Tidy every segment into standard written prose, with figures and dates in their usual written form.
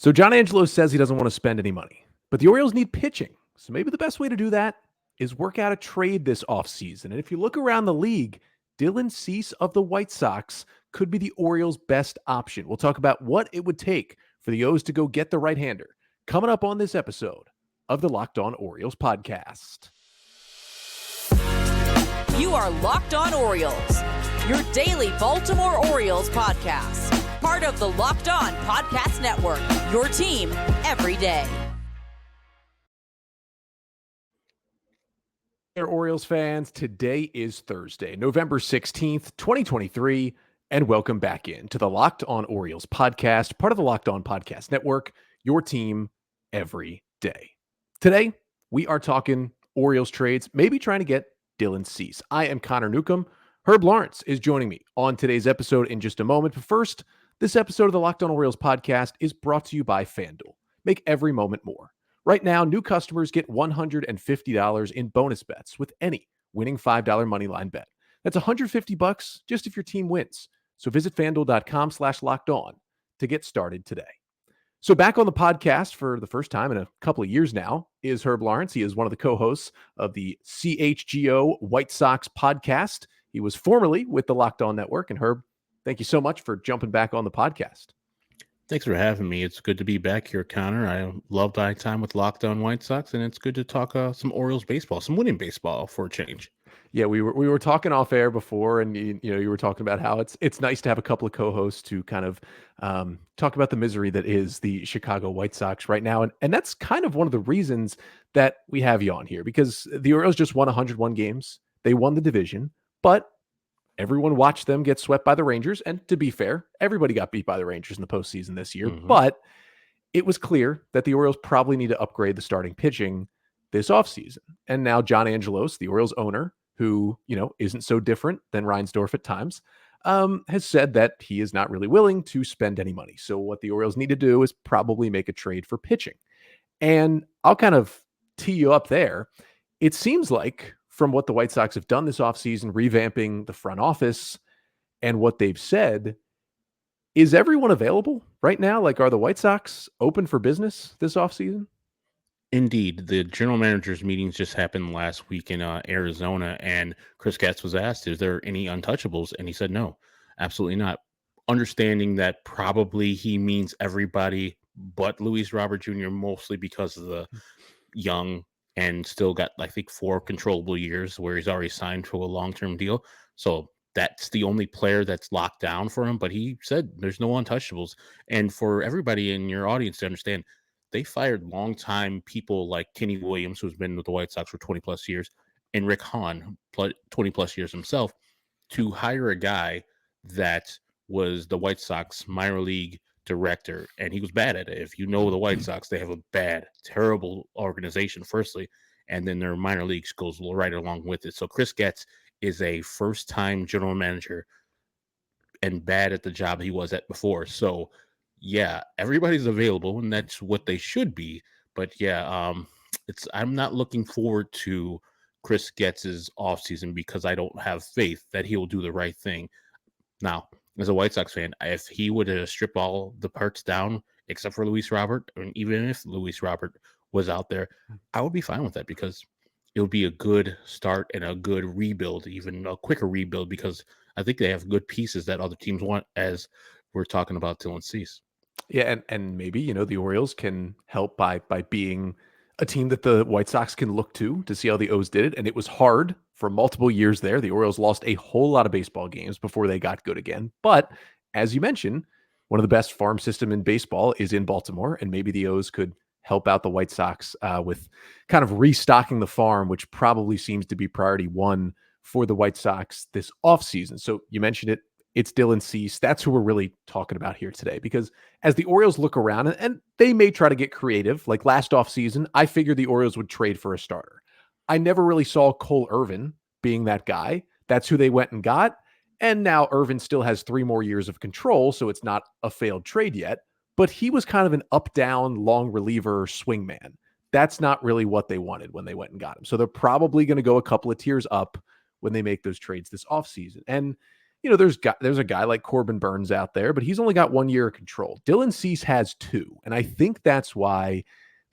So John Angelo says he doesn't want to spend any money, but the Orioles need pitching. So maybe the best way to do that is work out a trade this offseason. And if you look around the league, Dylan Cease of the White Sox could be the Orioles' best option. We'll talk about what it would take for the O's to go get the right-hander coming up on this episode of the Locked On Orioles podcast. You are Locked On Orioles, your daily Baltimore Orioles podcast. Part of the Locked On Podcast Network, your team every day. Hey, Orioles fans, today is Thursday, November 16th, 2023, and welcome back into the Locked On Orioles podcast, part of the Locked On Podcast Network, your team every day. Today, we are talking Orioles trades, maybe trying to get Dylan Cease. I am Connor Newcomb. Herb Lawrence is joining me on today's episode in just a moment. But first, this episode of the Locked On Orioles podcast is brought to you by FanDuel. Make every moment more. Right now, new customers get $150 in bonus bets with any winning $5 moneyline bet. That's $150 just if your team wins. So visit FanDuel.com/lockedon to get started today. So back on the podcast for the first time in a couple of years now is Herb Lawrence. He is one of the co-hosts of the CHGO White Sox podcast. He was formerly with the Locked On Network. And Herb, thank you so much for jumping back on the podcast. Thanks for having me. It's good to be back here, Connor. I loved my time with Locked On White Sox, and it's good to talk some Orioles baseball, some winning baseball for a change. Yeah, we were talking off air before, and you were talking about how it's nice to have a couple of co-hosts to kind of talk about the misery that is the Chicago White Sox right now, and that's kind of one of the reasons that we have you on here, because the Orioles just won 101 games. They won the division, but everyone watched them get swept by the Rangers. And to be fair, everybody got beat by the Rangers in the postseason this year. Mm-hmm. But it was clear that the Orioles probably need to upgrade the starting pitching this offseason. And now John Angelos, the Orioles owner, who, isn't so different than Reinsdorf at times, has said that he is not really willing to spend any money. So what the Orioles need to do is probably make a trade for pitching. And I'll kind of tee you up there. It seems like, from what the White Sox have done this offseason, revamping the front office and what they've said, is everyone available right now? Like, are the White Sox open for business this offseason? Indeed. The general managers meetings just happened last week in Arizona, and Chris Getz was asked, is there any untouchables? And he said, no, absolutely not. Understanding that probably he means everybody but Luis Robert Jr., mostly because of the young and still got, I think, 4 controllable years where he's already signed to a long-term deal. So that's the only player that's locked down for him. But he said there's no untouchables. And for everybody in your audience to understand, they fired longtime people like Kenny Williams, who's been with the White Sox for 20-plus years, and Rick Hahn, 20-plus years himself, to hire a guy that was the White Sox minor league director, and he was bad at it. If you know the White Sox, they have a bad, terrible organization, firstly, and then their minor leagues goes right along with it. So Chris Getz is a first-time general manager and bad at the job he was at before. So, yeah, everybody's available, and that's what they should be. But, yeah, I'm not looking forward to Chris Getz's offseason because I don't have faith that he will do the right thing. Now, as a White Sox fan, if he would have stripped all the parts down, except for Luis Robert, and even if Luis Robert was out there, I would be fine with that because it would be a good start and a good rebuild, even a quicker rebuild, because I think they have good pieces that other teams want, as we're talking about Dylan Cease. Yeah, and maybe, the Orioles can help by being a team that the White Sox can look to see how the O's did it. And it was hard for multiple years there. The Orioles lost a whole lot of baseball games before they got good again. But as you mentioned, one of the best farm system in baseball is in Baltimore, and maybe the O's could help out the White Sox with kind of restocking the farm, which probably seems to be priority one for the White Sox this offseason. So you mentioned it. It's Dylan Cease. That's who we're really talking about here today, because as the Orioles look around, and they may try to get creative, like last offseason, I figured the Orioles would trade for a starter. I never really saw Cole Irvin being that guy. That's who they went and got. And now Irvin still has 3 more years of control, so it's not a failed trade yet. But he was kind of an up-down, long reliever swingman. That's not really what they wanted when they went and got him. So they're probably going to go a couple of tiers up when they make those trades this offseason. And there's a guy like Corbin Burns out there, but he's only got 1 year of control. Dylan Cease has 2, and I think that's why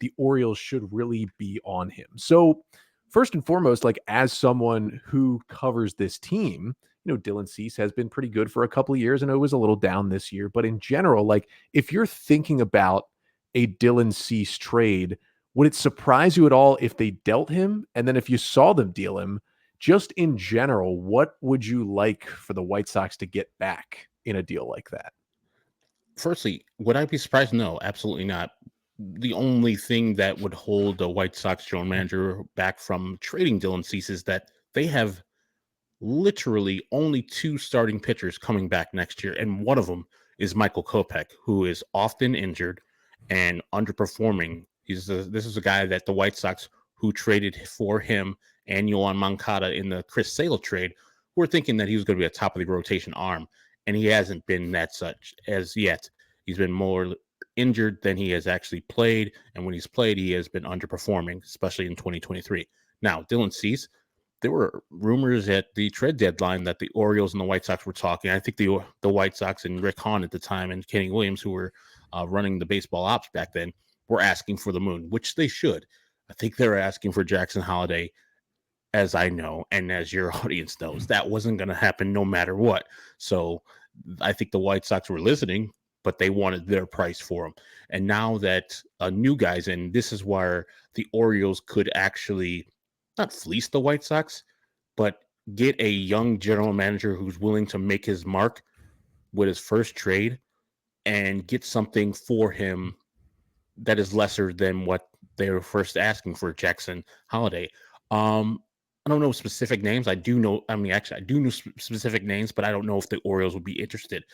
the Orioles should really be on him. So, first and foremost, like as someone who covers this team, Dylan Cease has been pretty good for a couple of years. I know it was a little down this year, but in general, like if you're thinking about a Dylan Cease trade, would it surprise you at all if they dealt him? And then if you saw them deal him, just in general, what would you like for the White Sox to get back in a deal like that? Firstly, would I be surprised? No, absolutely not. The only thing that would hold the White Sox general manager back from trading Dylan Cease is that they have literally only 2 starting pitchers coming back next year, and one of them is Michael Kopech, who is often injured and underperforming. This is a guy that the White Sox, who traded for him and Yoan Moncada in the Chris Sale trade, were thinking that he was going to be a top of the rotation arm, and he hasn't been that such as yet. He's been more injured than he has actually played, and when he's played, he has been underperforming, especially in 2023. Now, Dylan Cease, there were rumors at the trade deadline that the Orioles and the White Sox were talking. I think the White Sox and Rick Hahn at the time and Kenny Williams, who were running the baseball ops back then, were asking for the moon, which they should. I think they were asking for Jackson Holliday, as I know, and as your audience knows. That wasn't going to happen no matter what. So I think the White Sox were listening, but they wanted their price for him. And now that a new guy's in, this is where the Orioles could actually not fleece the White Sox, but get a young general manager who's willing to make his mark with his first trade and get something for him that is lesser than what they were first asking for Jackson Holliday. I don't know specific names. I do know specific names, but I don't know if the Orioles would be interested.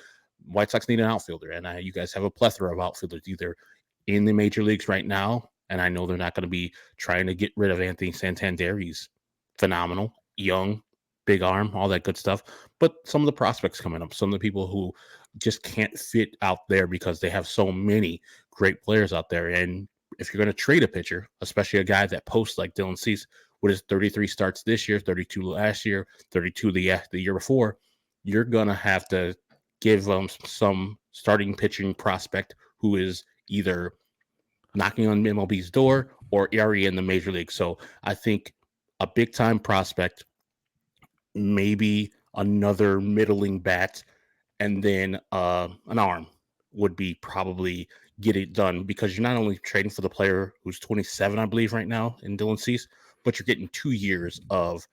White Sox need an outfielder, and you guys have a plethora of outfielders either in the major leagues right now, and I know they're not going to be trying to get rid of Anthony Santander. He's phenomenal, young, big arm, all that good stuff. But some of the prospects coming up, some of the people who just can't fit out there because they have so many great players out there. And if you're going to trade a pitcher, especially a guy that posts like Dylan Cease, with his 33 starts this year, 32 last year, 32 the year before, you're going to have to give them some starting pitching prospect who is either knocking on MLB's door or already in the major league. So I think a big time prospect, maybe another middling bat, and then an arm would be probably get it done, because you're not only trading for the player who's 27, I believe, right now in Dylan Cease, but you're getting 2 years of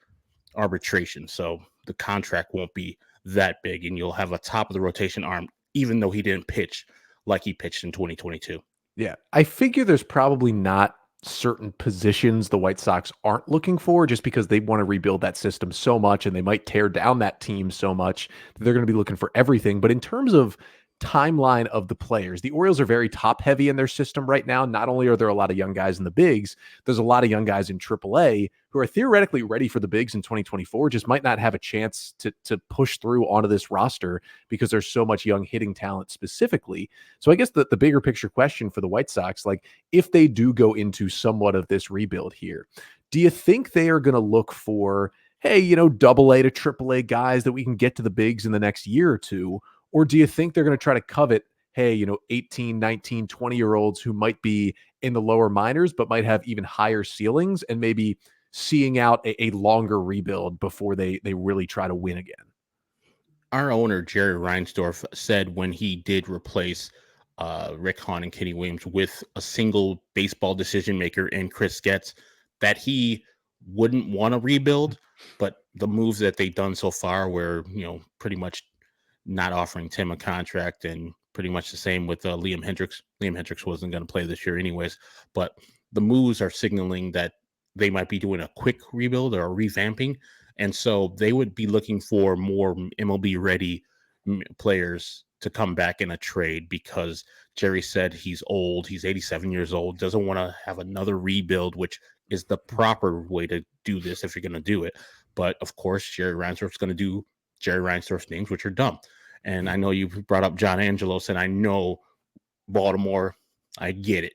arbitration. So the contract won't be that big, and you'll have a top of the rotation arm, even though he didn't pitch like he pitched in 2022. Yeah, I figure there's probably not certain positions the White Sox aren't looking for, just because they want to rebuild that system so much and they might tear down that team so much that they're going to be looking for everything. But in terms of timeline of the players, the Orioles are very top heavy in their system right now. Not only are there a lot of young guys in the bigs, there's a lot of young guys in AAA who are theoretically ready for the bigs in 2024, just might not have a chance to push through onto this roster because there's so much young hitting talent specifically. So I guess the bigger picture question for the White Sox, like if they do go into somewhat of this rebuild here, do you think they are going to look for, hey, double A to AAA guys that we can get to the bigs in the next year or two? Or do you think they're going to try to covet, hey, 18, 19, 20-year-olds who might be in the lower minors, but might have even higher ceilings, and maybe seeing out a longer rebuild before they really try to win again? Our owner, Jerry Reinsdorf, said when he did replace Rick Hahn and Kenny Williams with a single baseball decision maker in Chris Getz, that he wouldn't want to rebuild, but the moves that they've done so far were, pretty much not offering Tim a contract, and pretty much the same with Liam Hendricks. Liam Hendricks wasn't going to play this year anyways, but the moves are signaling that they might be doing a quick rebuild or a revamping. And so they would be looking for more MLB ready players to come back in a trade, because Jerry said he's old. He's 87 years old, doesn't want to have another rebuild, which is the proper way to do this if you're going to do it. But of course, Jerry Reinsdorf's going to do Jerry Reinsdorf's names, which are dumb. And I know you brought up John Angelos, and I know Baltimore, I get it.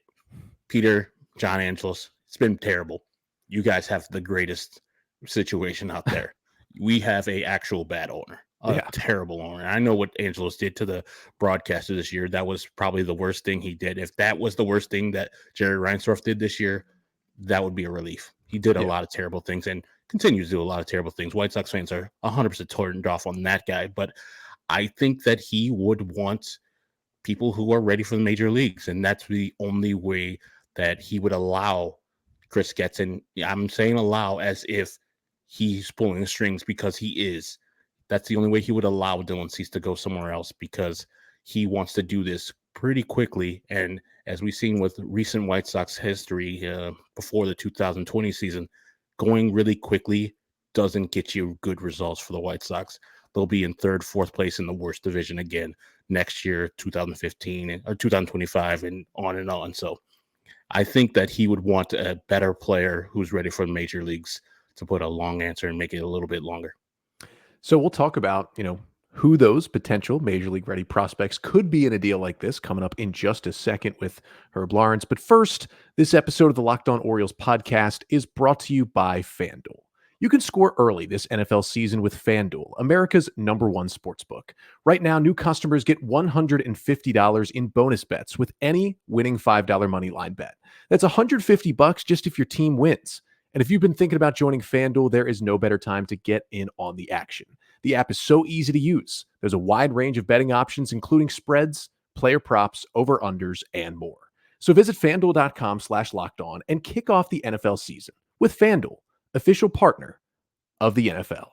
Peter, John Angelos, it's been terrible. You guys have the greatest situation out there. We have a actual bad owner. a terrible owner. I know what Angelos did to the broadcaster this year. That was probably the worst thing he did. If that was the worst thing that Jerry Reinsdorf did this year, that would be a relief. He did a lot of terrible things and continues to do a lot of terrible things. White Sox fans are 100% turned off on that guy, but I think that he would want people who are ready for the major leagues, and that's the only way that he would allow Chris Getz. And I'm saying allow as if he's pulling the strings, because he is. That's the only way he would allow Dylan Cease to go somewhere else, because he wants to do this pretty quickly. And as we've seen with recent White Sox history before the 2020 season, going really quickly doesn't get you good results for the White Sox. They'll be in third, fourth place in the worst division again next year, 2015 or 2025, and on and on. So I think that he would want a better player who's ready for the major leagues, to put a long answer and make it a little bit longer. So we'll talk about, who those potential major league ready prospects could be in a deal like this coming up in just a second with Herb Lawrence. But first, this episode of the Locked On Orioles podcast is brought to you by FanDuel. You can score early this NFL season with FanDuel, America's #1 sportsbook. Right now, new customers get $150 in bonus bets with any winning $5 money line bet. That's $150 just if your team wins. And if you've been thinking about joining FanDuel, there is no better time to get in on the action. The app is so easy to use. There's a wide range of betting options, including spreads, player props, over-unders, and more. So visit FanDuel.com/lockedon and kick off the NFL season with FanDuel, official partner of the NFL.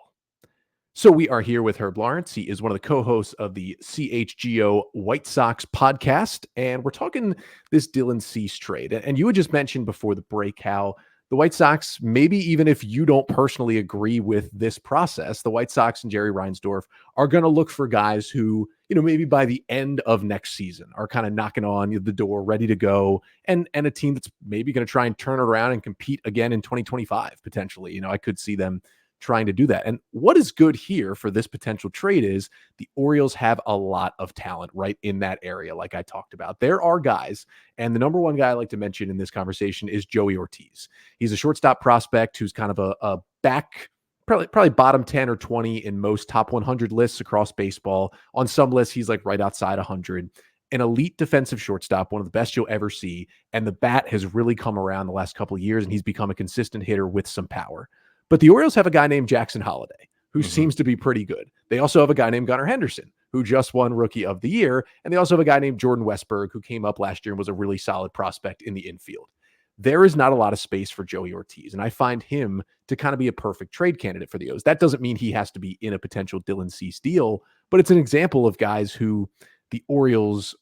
So we are here with Herb Lawrence. He is one of the co-hosts of the CHGO White Sox podcast, and we're talking this Dylan Cease trade. And you had just mentioned before the break how the White Sox, maybe even if you don't personally agree with this process, the White Sox and Jerry Reinsdorf are going to look for guys who, maybe by the end of next season are kind of knocking on the door, ready to go, and a team that's maybe going to try and turn it around and compete again in 2025, potentially. I could see them trying to do that. And what is good here for this potential trade is the Orioles have a lot of talent right in that area, like I talked about. There are guys, and the number one guy I like to mention in this conversation is Joey Ortiz. He's a shortstop prospect who's kind of a back, probably bottom 10 or 20 in most top 100 lists across baseball. On some lists, he's like right outside 100. An elite defensive shortstop, one of the best you'll ever see. And the bat has really come around the last couple of years, and he's become a consistent hitter with some power. But the Orioles have a guy named Jackson Holliday, who seems to be pretty good. They also have a guy named Gunnar Henderson, who just won Rookie of the Year. And they also have a guy named Jordan Westberg, who came up last year and was a really solid prospect in the infield. There is not a lot of space for Joey Ortiz, and I find him to kind of be a perfect trade candidate for the O's. That doesn't mean he has to be in a potential Dylan Cease deal, but it's an example of guys who the Orioles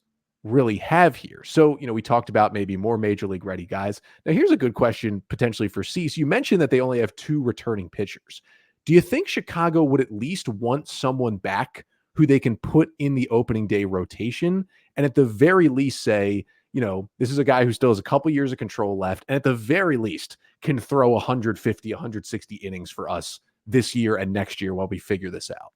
really have here. So, we talked about maybe more major league ready guys. Now, here's a good question potentially for Cease. You mentioned that they only have 2 returning pitchers. Do you think Chicago would at least want someone back who they can put in the opening day rotation? And at the very least say, this is a guy who still has a couple years of control left, and at the very least can throw 150, 160 innings for us this year and next year while we figure this out.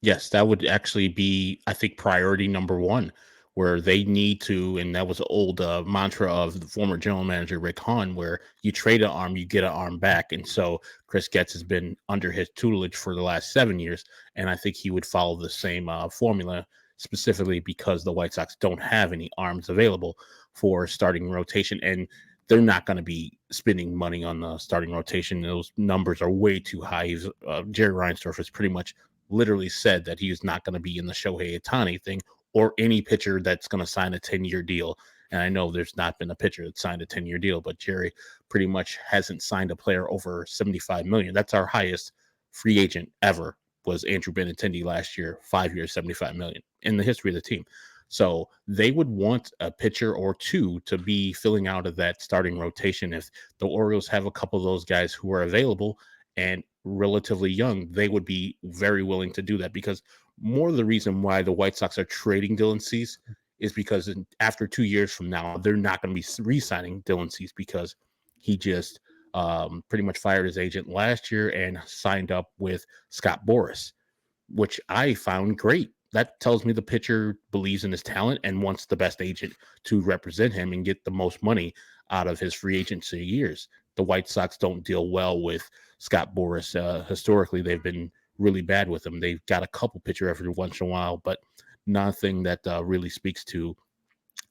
Yes, that would actually be, I think, priority number one, where they need to, and that was an old mantra of the former general manager, Rick Hahn, where you trade an arm, you get an arm back. And so Chris Getz has been under his tutelage for the last 7 years, and I think he would follow the same formula, specifically because the White Sox don't have any arms available for starting rotation, and they're not going to be spending money on the starting rotation. Those numbers are way too high. Jerry Reinsdorf has pretty much literally said that he is not going to be in the Shohei Ohtani thing, or any pitcher that's going to sign a 10-year deal. And I know there's not been a pitcher that signed a 10-year deal, but Jerry pretty much hasn't signed a player over $75 million. That's our highest free agent ever, was Andrew Benintendi last year, 5 years, $75 million in the history of the team. So they would want a pitcher or two to be filling out of that starting rotation. If the Orioles have a couple of those guys who are available and relatively young, they would be very willing to do that, because more of the reason why the White Sox are trading Dylan Cease is because after 2 years from now, they're not going to be re-signing Dylan Cease, because he just pretty much fired his agent last year and signed up with Scott Boras, which I found great. That tells me the pitcher believes in his talent and wants the best agent to represent him and get the most money out of his free agency years. The White Sox don't deal well with Scott Boras. Historically, they've been really bad with him. They've got a couple pitcher every once in a while, but nothing that really speaks to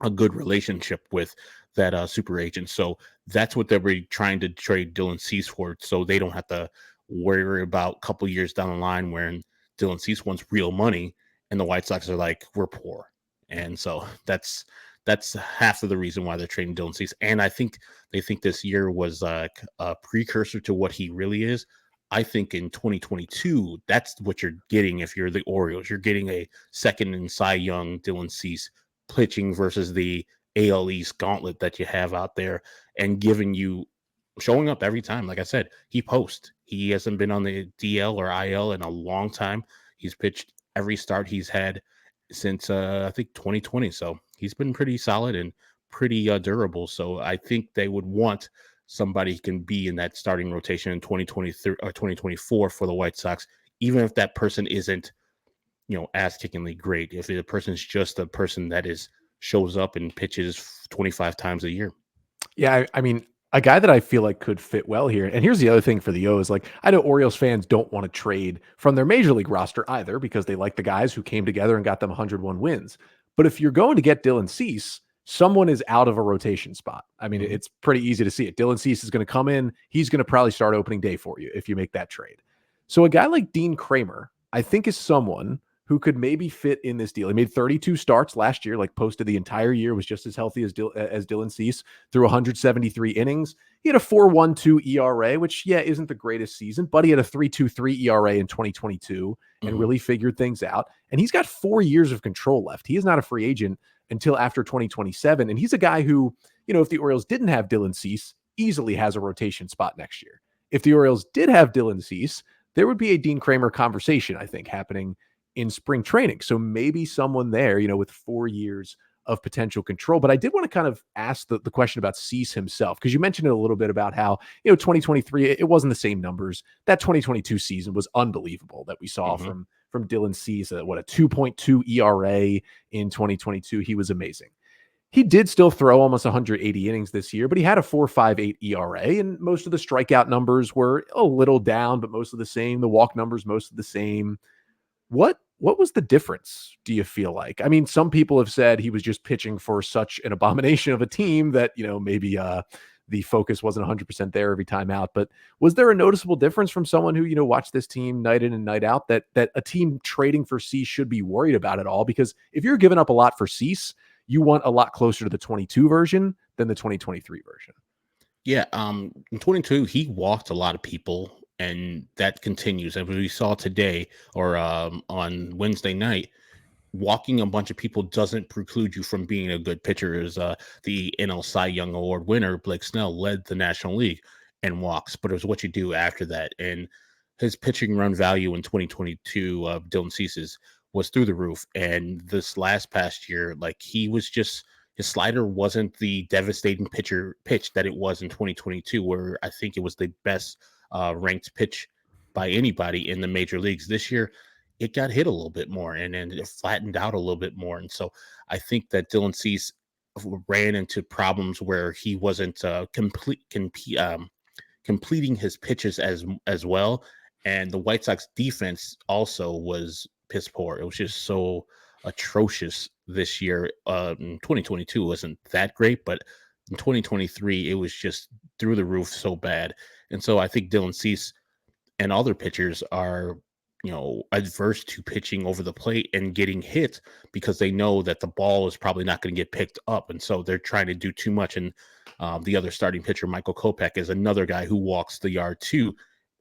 a good relationship with that super agent. So that's what they're trying to trade Dylan Cease for, so they don't have to worry about a couple years down the line when Dylan Cease wants real money and the White Sox are like, we're poor. And so that's half of the reason why they're trading Dylan Cease. And I think they think this year was like a precursor to what he really is. I think in 2022, that's what you're getting if you're the Orioles. You're getting a second in Cy Young Dylan Cease pitching versus the AL East gauntlet that you have out there, and showing up every time. Like I said, he posts. He hasn't been on the DL or IL in a long time. He's pitched every start he's had since I think 2020. So he's been pretty solid and pretty durable. So I think they would want somebody who can be in that starting rotation in 2023 or 2024 for the White Sox, even if that person isn't, ass-kickingly great. If the person's just a person that shows up and pitches 25 times a year. Yeah, I mean, a guy that I feel like could fit well here. And here's the other thing for the O's. Like, I know Orioles fans don't want to trade from their major league roster either, because they like the guys who came together and got them 101 wins. But if you're going to get Dylan Cease, someone is out of a rotation spot. I mean, it's pretty easy to see it. Dylan Cease is going to come in. He's going to probably start opening day for you if you make that trade. So a guy like Dean Kramer, I think, is someone who could maybe fit in this deal. He made 32 starts last year, like posted the entire year, was just as healthy as Dylan Cease, through 173 innings. He had a 4.12 ERA, which, isn't the greatest season, but he had a 3.23 ERA in 2022 and really figured things out. And he's got 4 years of control left. He is not a free agent until after 2027. And he's a guy who, if the Orioles didn't have Dylan Cease, easily has a rotation spot next year. If the Orioles did have Dylan Cease, there would be a Dean Kramer conversation, I think, happening in spring training. So maybe someone there, with 4 years of potential control. But I did want to kind of ask the question about Cease himself, because you mentioned it a little bit about how, 2023, it wasn't the same numbers. That 2022 season was unbelievable that we saw from Dylan Cease, a 2.2 ERA in 2022. He was amazing. He did still throw almost 180 innings this year, but he had a 4.58 ERA, and most of the strikeout numbers were a little down, but most of the same. The walk numbers, most of the same. What was the difference, do you feel like? I mean, some people have said he was just pitching for such an abomination of a team that, maybe the focus wasn't 100% there every time out. But was there a noticeable difference from someone who, watched this team night in and night out, that a team trading for Cease should be worried about at all? Because if you're giving up a lot for Cease, you want a lot closer to the 22 version than the 2023 version. Yeah, in 22, he walked a lot of people, and that continues. As we saw today, or on Wednesday night, walking a bunch of people doesn't preclude you from being a good pitcher. As the NL Cy Young Award winner, Blake Snell, led the National League in walks, but it was what you do after that. And his pitching run value in 2022, Dylan Cease's, was through the roof. And this past year, like, he was just, his slider wasn't the devastating pitch that it was in 2022, where I think it was the best ranked pitch by anybody in the major leagues. This year, it got hit a little bit more, and it flattened out a little bit more. And so I think that Dylan Cease ran into problems where he wasn't completing his pitches as well. And the White Sox defense also was piss poor. It was just so atrocious this year. In 2022 wasn't that great, but in 2023 it was just through the roof, so bad. And so I think Dylan Cease and other pitchers are, adverse to pitching over the plate and getting hit, because they know that the ball is probably not going to get picked up. And so they're trying to do too much. And the other starting pitcher, Michael Kopech, is another guy who walks the yard too.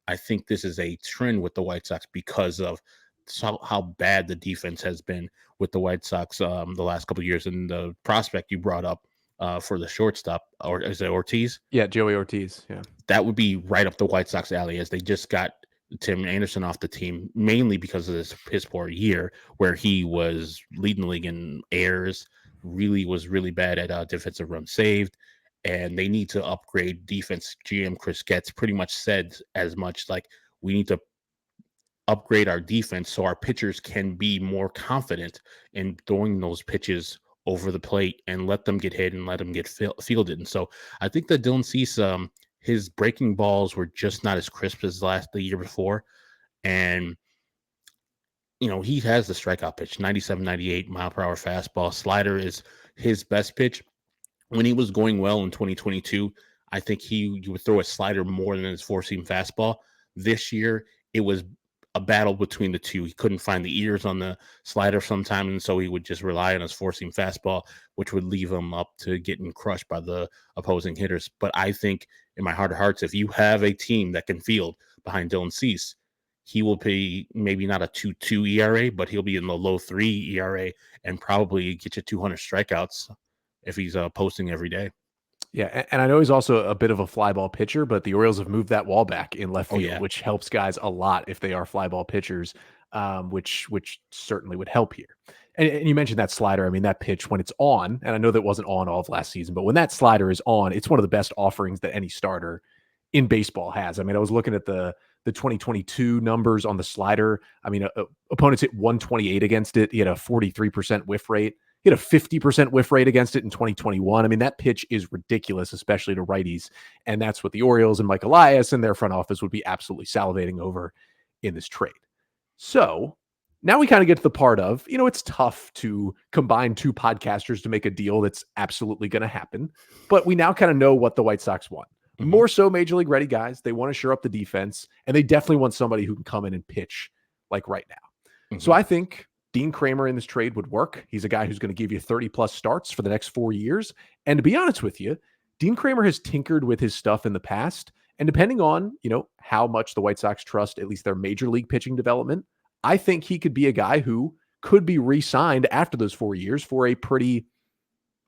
I think this is a trend with the White Sox because of how bad the defense has been with the White Sox the last couple of years. And the prospect you brought up for the shortstop, or is it Ortiz? Yeah, Joey Ortiz. Yeah, that would be right up the White Sox alley, as they just got Tim Anderson off the team, mainly because of this piss poor year where he was leading the league in errors, was really bad at defensive runs saved. And they need to upgrade defense. GM Chris Getz pretty much said as much, like, we need to upgrade our defense so our pitchers can be more confident in throwing those pitches over the plate and let them get hit and let them get fielded. And so I think that Dylan Cease, his breaking balls were just not as crisp as the year before. And he has the strikeout pitch, 97, 98 mile per hour fastball. Slider is his best pitch. When he was going well in 2022, I think you would throw a slider more than his four-seam fastball. This year, it was a battle between the two. He couldn't find the ears on the slider sometime, and so he would just rely on his four-seam fastball, which would leave him up to getting crushed by the opposing hitters. But I think in my heart of hearts, if you have a team that can field behind Dylan Cease, he will be maybe not a 2.2 ERA, but he'll be in the low 3 ERA and probably get you 200 strikeouts if he's posting every day. Yeah, and I know he's also a bit of a fly ball pitcher, but the Orioles have moved that wall back in left field, which helps guys a lot if they are fly ball pitchers, which certainly would help here. And you mentioned that slider. I mean, that pitch when it's on, and I know that wasn't on all of last season, but when that slider is on, it's one of the best offerings that any starter in baseball has. I mean, I was looking at the 2022 numbers on the slider. I mean, opponents hit 128 against it. He had a 43% whiff rate. He had a 50% whiff rate against it in 2021. I mean, that pitch is ridiculous, especially to righties. And that's what the Orioles and Mike Elias and their front office would be absolutely salivating over in this trade. So now we kind of get to the part of, it's tough to combine two podcasters to make a deal that's absolutely going to happen. But we now kind of know what the White Sox want. Mm-hmm. More so major league ready guys. They want to shore up the defense, and they definitely want somebody who can come in and pitch like right now. Mm-hmm. So I think Dean Kramer in this trade would work. He's a guy who's going to give you 30 plus starts for the next 4 years. And to be honest with you, Dean Kramer has tinkered with his stuff in the past. And depending on, how much the White Sox trust at least their major league pitching development, I think he could be a guy who could be re-signed after those 4 years for a pretty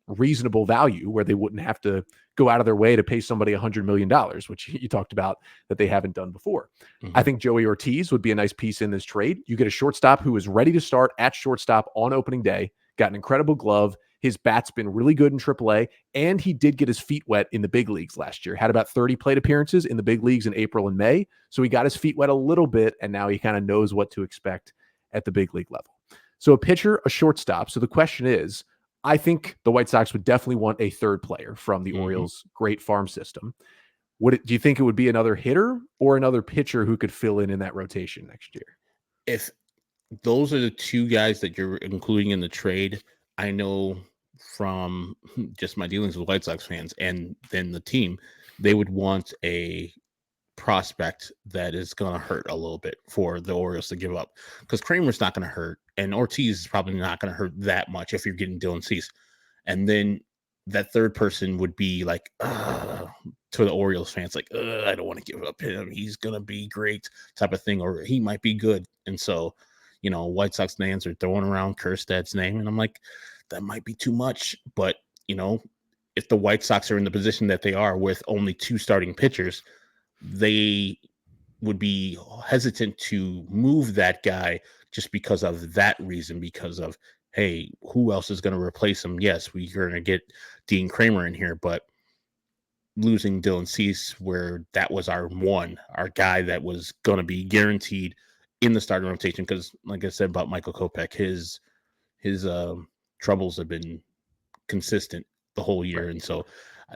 reasonable value where they wouldn't have to go out of their way to pay somebody $100 million, which you talked about that they haven't done before. Mm-hmm. I think Joey Ortiz would be a nice piece in this trade. You get a shortstop who is ready to start at shortstop on opening day, got an incredible glove. His bat's been really good in AAA, and he did get his feet wet in the big leagues last year. Had about 30 plate appearances in the big leagues in April and May. So he got his feet wet a little bit, and now he kind of knows what to expect at the big league level. So a pitcher, a shortstop. So the question is, I think the White Sox would definitely want a third player from the Orioles' great farm system. Do you think it would be another hitter or another pitcher who could fill in that rotation next year? If those are the two guys that you're including in the trade, I know from just my dealings with White Sox fans and then the team, they would want a prospect that is going to hurt a little bit for the Orioles to give up, because Kramer's not going to hurt and Ortiz is probably not going to hurt that much if you're getting Dylan Cease. And then that third person would be like, to the Orioles fans, like, I don't want to give up him. He's going to be great type of thing, or he might be good. And so, White Sox fans are throwing around Kjerstad's name. And I'm like, that might be too much. But, if the White Sox are in the position that they are with only two starting pitchers, they would be hesitant to move that guy just because of that reason, because of, hey, who else is going to replace him? Yes, we're going to get Dean Kramer in here, but losing Dylan Cease, where that was our guy that was going to be guaranteed in the starting rotation, because like I said about Michael Kopech, his troubles have been consistent the whole year. Right. And so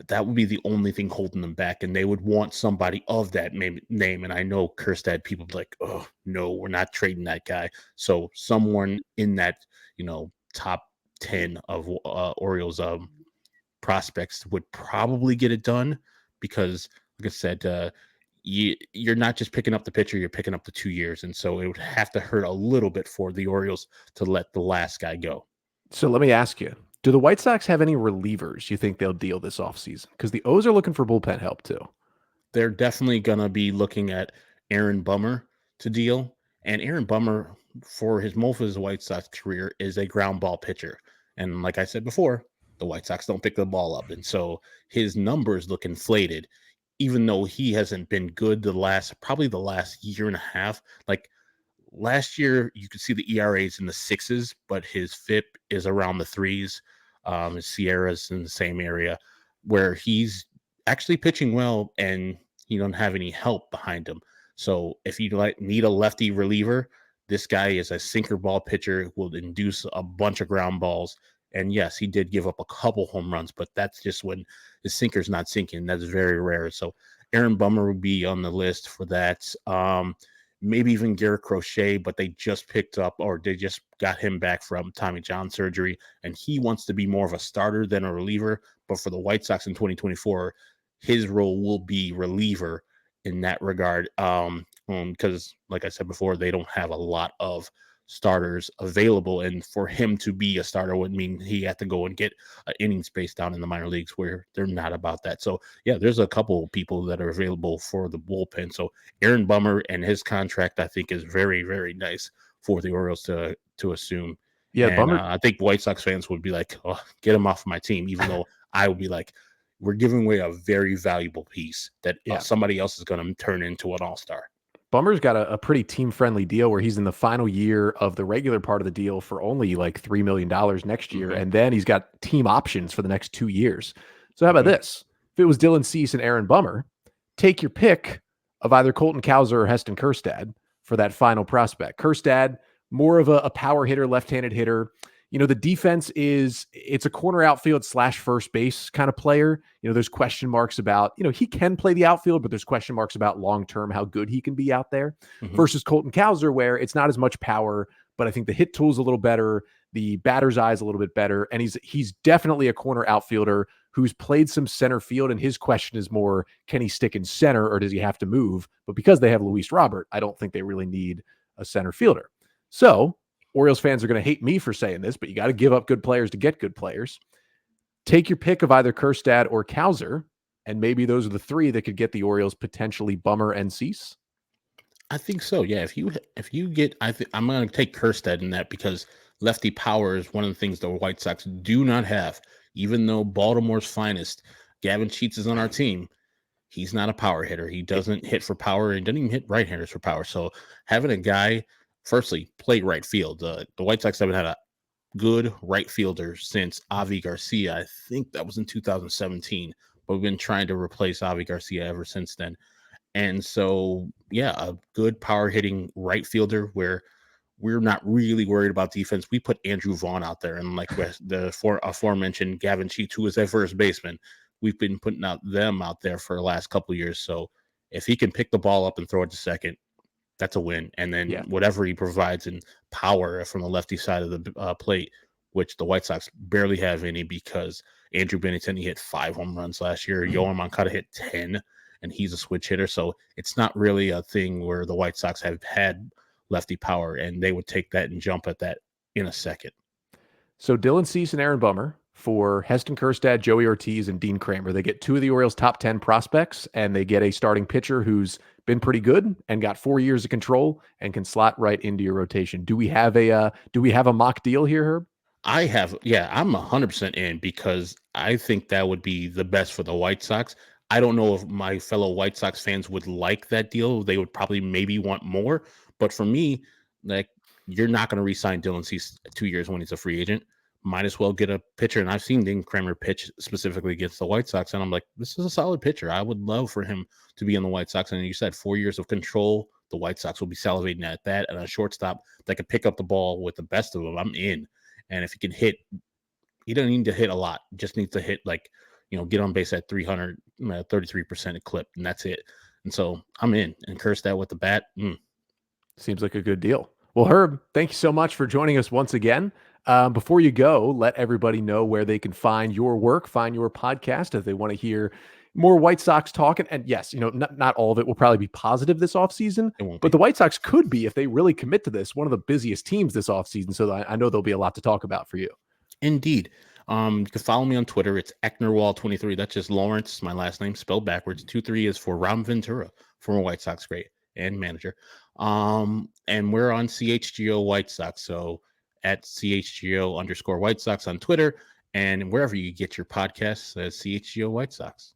that would be the only thing holding them back. And they would want somebody of that name. And I know Kjerstad, people be like, oh, no, we're not trading that guy. So someone in that, top 10 of Orioles prospects would probably get it done, because, like I said, you're not just picking up the pitcher, you're picking up the 2 years. And so it would have to hurt a little bit for the Orioles to let the last guy go. So let me ask you, do the White Sox have any relievers you think they'll deal this offseason? Because the O's are looking for bullpen help too. They're definitely going to be looking at Aaron Bummer to deal. And Aaron Bummer, for most of his White Sox career, is a ground ball pitcher. And like I said before, the White Sox don't pick the ball up. And so his numbers look inflated, even though he hasn't been good probably the last year and a half. Like last year, you could see the ERAs in the 6s, but his FIP is around the 3s. His Sierra's in the same area, where he's actually pitching well and you don't have any help behind him. So if you need a lefty reliever, this guy is a sinker ball pitcher, will induce a bunch of ground balls. And yes, he did give up a couple home runs, but that's just when his sinker's not sinking. That's very rare. So Aaron Bummer would be on the list for that. maybe even Garrett Crochet, but they just picked up or they just got him back from Tommy John surgery, and he wants to be more of a starter than a reliever. But for the White Sox in 2024, his role will be reliever in that regard. Because like I said before, they don't have a lot of starters available, and for him to be a starter would mean he had to go and get inning space down in the minor leagues where they're not about that. So yeah, there's a couple of people that are available for the bullpen. So Aaron Bummer and his contract, I think, is very, very nice for the Orioles to assume. Yeah, And Bummer. I think White Sox fans would be like, oh, get him off my team, even though I would be like, we're giving away a very valuable piece that somebody else is going to turn into an all-star. Bummer's got a pretty team-friendly deal where he's in the final year of the regular part of the deal for only like $3 million next year. And then he's got team options for the next 2 years. So how about this? If it was Dylan Cease and Aaron Bummer, take your pick of either Colton Cowser or Heston Kjerstad for that final prospect. Kjerstad, more of a power hitter, left-handed hitter. You know, the defense it's a corner outfield / first base kind of player. You know, there's question marks about, he can play the outfield, but there's question marks about long-term, how good he can be out there versus Colton Cowser, where it's not as much power, but I think the hit tool's a little better. The batter's eye is a little bit better. And he's definitely a corner outfielder who's played some center field. And his question is more, can he stick in center or does he have to move? But because they have Luis Robert, I don't think they really need a center fielder. So Orioles fans are going to hate me for saying this, but you got to give up good players to get good players. Take your pick of either Kjerstad or Cowser, and maybe those are the three that could get the Orioles potentially Bummer and Cease. I think so. Yeah. If you get, I'm going to take Kjerstad in that because lefty power is one of the things the White Sox do not have. Even though Baltimore's finest, Gavin Sheets, is on our team, he's not a power hitter. He doesn't hit for power and doesn't even hit right-handers for power. So having a guy, firstly, play right field. The White Sox haven't had a good right fielder since Avi Garcia. I think that was in 2017, but we've been trying to replace Avi Garcia ever since then. And so, yeah, a good power hitting right fielder where we're not really worried about defense. We put Andrew Vaughn out there, and like the aforementioned Gavin Sheets, who is their first baseman, we've been putting them out there for the last couple of years. So if he can pick the ball up and throw it to second, that's a win. And then whatever he provides in power from the lefty side of the plate, which the White Sox barely have any because Andrew Benintendi hit 5 home runs last year. Yohan Moncada hit 10, and he's a switch hitter. So it's not really a thing where the White Sox have had lefty power, and they would take that and jump at that in a second. So Dylan Cease and Aaron Bummer for Heston Kjerstad, Joey Ortiz, and Dean Kramer. They get 2 of the Orioles' top 10 prospects, and they get a starting pitcher who's been pretty good and got 4 years of control and can slot right into your rotation. Do we have a mock deal here, Herb? I have, I'm 100% in because I think that would be the best for the White Sox. I don't know if my fellow White Sox fans would like that deal. They would probably maybe want more. But for me, like, you're not going to re-sign Dylan Cease 2 years when he's a free agent. Might as well get a pitcher. And I've seen Dean Kramer pitch specifically against the White Sox, and I'm like, this is a solid pitcher. I would love for him to be on the White Sox. And you said 4 years of control. The White Sox will be salivating at that. And a shortstop that can pick up the ball with the best of them, I'm in. And if he can hit, he doesn't need to hit a lot. Just needs to hit, like, get on base at 33% clip, and that's it. And so I'm in. And Kjerstad with the bat. Seems like a good deal. Well, Herb, thank you so much for joining us once again. Before you go, let everybody know where they can find your work, find your podcast if they want to hear more White Sox talk. And yes, not all of it will probably be positive this offseason, but the White Sox could be, if they really commit to this, one of the busiest teams this offseason. So I know there'll be a lot to talk about for you. Indeed. You can follow me on Twitter. It's Ecknerwall23. That's just Lawrence, my last name spelled backwards. 23 is for Ram Ventura, former White Sox great and manager. And we're on CHGO White Sox. So at CHGO_White Sox on Twitter, and wherever you get your podcasts, CHGO White Sox.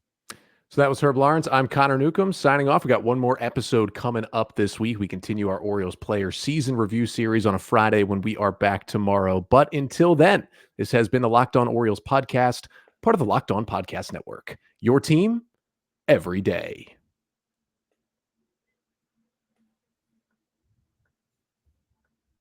So that was Herb Lawrence. I'm Connor Newcomb signing off. We got one more episode coming up this week. We continue our Orioles player season review series on a Friday when we are back tomorrow. But until then, this has been the Locked On Orioles podcast, part of the Locked On Podcast Network. Your team every day.